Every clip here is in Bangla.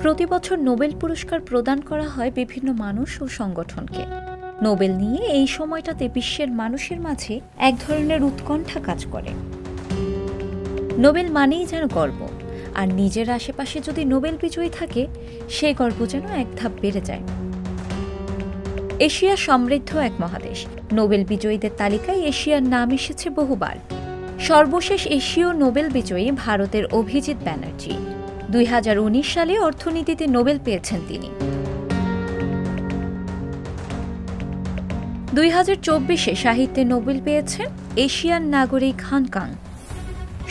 প্রতি বছর নোবেল পুরস্কার প্রদান করা হয় বিভিন্ন মানুষ ও সংগঠনকে। নোবেল নিয়ে এই সময়টাতে বিশ্বের মানুষের মাঝে এক ধরনের উৎকণ্ঠা কাজ করে। নোবেল মানেই যেন গর্ব, আর নিজের আশেপাশে যদি নোবেল বিজয়ী থাকে সে গর্ব যেন এক ধাপ বেড়ে যায়। এশিয়া সমৃদ্ধ এক মহাদেশ। নোবেল বিজয়ীদের তালিকায় এশিয়ার নাম এসেছে বহুবার। সর্বশেষ এশীয় নোবেল বিজয়ী ভারতের অভিজিৎ ব্যানার্জি। 2019 সালে অর্থনীতিতে নোবেল পেয়েছেন তিনি। 2024-এ সাহিত্যে নোবেল পেয়েছেন এশিয়ান নাগরিক হাংকাং।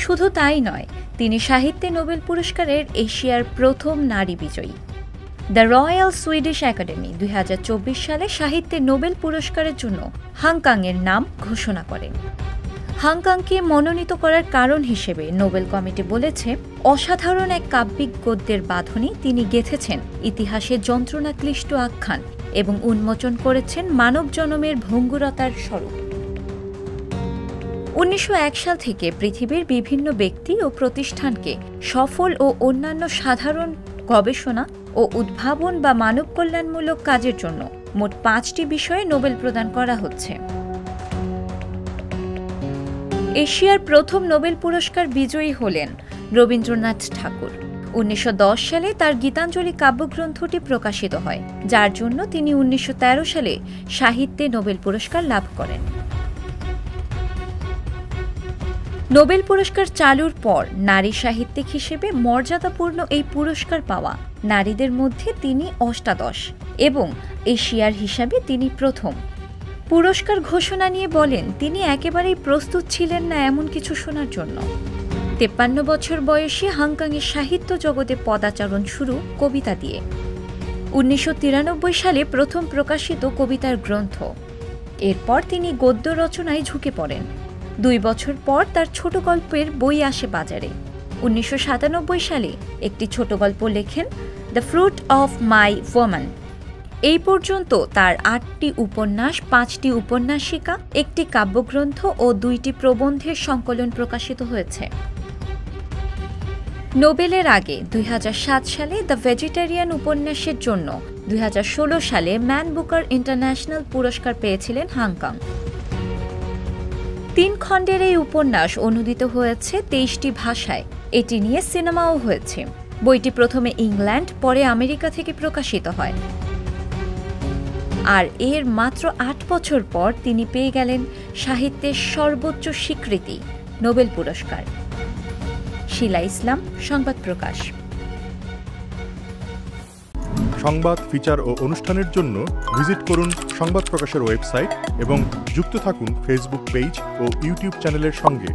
শুধু তাই নয়, তিনি সাহিত্যে নোবেল পুরস্কারের এশিয়ার প্রথম নারী বিজয়ী। দ্য রয়্যাল সুইডিশ একাডেমি 2024 সালে সাহিত্যে নোবেল পুরস্কারের জন্য হাংকাংয়ের নাম ঘোষণা করেন। হাংকাংকে মনোনীত করার কারণ হিসেবে নোবেল কমিটি বলেছে, অসাধারণ এক কাব্যিক গদ্যের বাঁধনে তিনি গেঁথেছেন ইতিহাসের যন্ত্রণাক্লিষ্ট আখ্যান এবং উন্মোচন করেছেন মানব জনমের ভঙ্গুরতার স্বরূপ। 1901 সাল থেকে পৃথিবীর বিভিন্ন ব্যক্তি ও প্রতিষ্ঠানকে সফল ও অন্যান্য সাধারণ গবেষণা ও উদ্ভাবন বা মানব কল্যাণমূলক কাজের জন্য মোট 5টি বিষয়ে নোবেল প্রদান করা হচ্ছে। এশিয়ার প্রথম নোবেল পুরস্কার বিজয়ী হলেন রবীন্দ্রনাথ ঠাকুর। 1910 সালে তার গীতাঞ্জলি কাব্যগ্রন্থটি প্রকাশিত হয়, যার জন্য তিনি 1913 সালে সাহিত্যে নোবেল পুরস্কার লাভ করেন। নোবেল পুরস্কার চালুর পর নারী সাহিত্যিক হিসেবে মর্যাদাপূর্ণ এই পুরস্কার পাওয়া নারীদের মধ্যে তিনি অষ্টাদশ এবং এশিয়ার হিসাবে তিনি প্রথম। পুরস্কার ঘোষণা নিয়ে বলেন, তিনি একেবারেই প্রস্তুত ছিলেন না এমন কিছু শোনার জন্য। 53 বছর বয়সে হাংকাংয়ের সাহিত্য জগতে পদাচারণ শুরু কবিতা দিয়ে। 1993 সালে প্রথম প্রকাশিত কবিতার গ্রন্থ। এরপর তিনি গদ্য রচনায় ঝুঁকে পড়েন। 2 বছর পর তার ছোট গল্পের বই আসে বাজারে। 1997 সালে একটি ছোট গল্প লেখেন, the fruit of my woman. এই পর্যন্ত তার 8টি উপন্যাস, 5টি উপন্যাসিকা, একটি কাব্যগ্রন্থ ও 2টি প্রবন্ধের সংকলন প্রকাশিত হয়েছে। নোবেলের আগে 2007 সালে দ্য ভেজিটেরিয়ান উপন্যাসের জন্য 2016 সালে ম্যান বুকার ইন্টারন্যাশনাল পুরস্কার পেয়েছিলেন হাংকাং। 3 খণ্ডের এই উপন্যাস অনুদিত হয়েছে 23টি ভাষায়। এটি নিয়ে সিনেমাও হয়েছে। বইটি প্রথমে ইংল্যান্ড, পরে আমেরিকা থেকে প্রকাশিত হয়। আর এর মাত্র 8 বছর পর তিনি পেয়ে গেলেন সাহিত্যের সর্বোচ্চ স্বীকৃতি নোবেল পুরস্কার। শিলা ইসলাম, সংবাদ প্রকাশ। সংবাদ, ফিচার ও অনুষ্ঠানের জন্য ভিজিট করুন সংবাদ প্রকাশের ওয়েবসাইট এবং যুক্ত থাকুন ফেসবুক পেজ ও ইউটিউব চ্যানেলের সঙ্গে।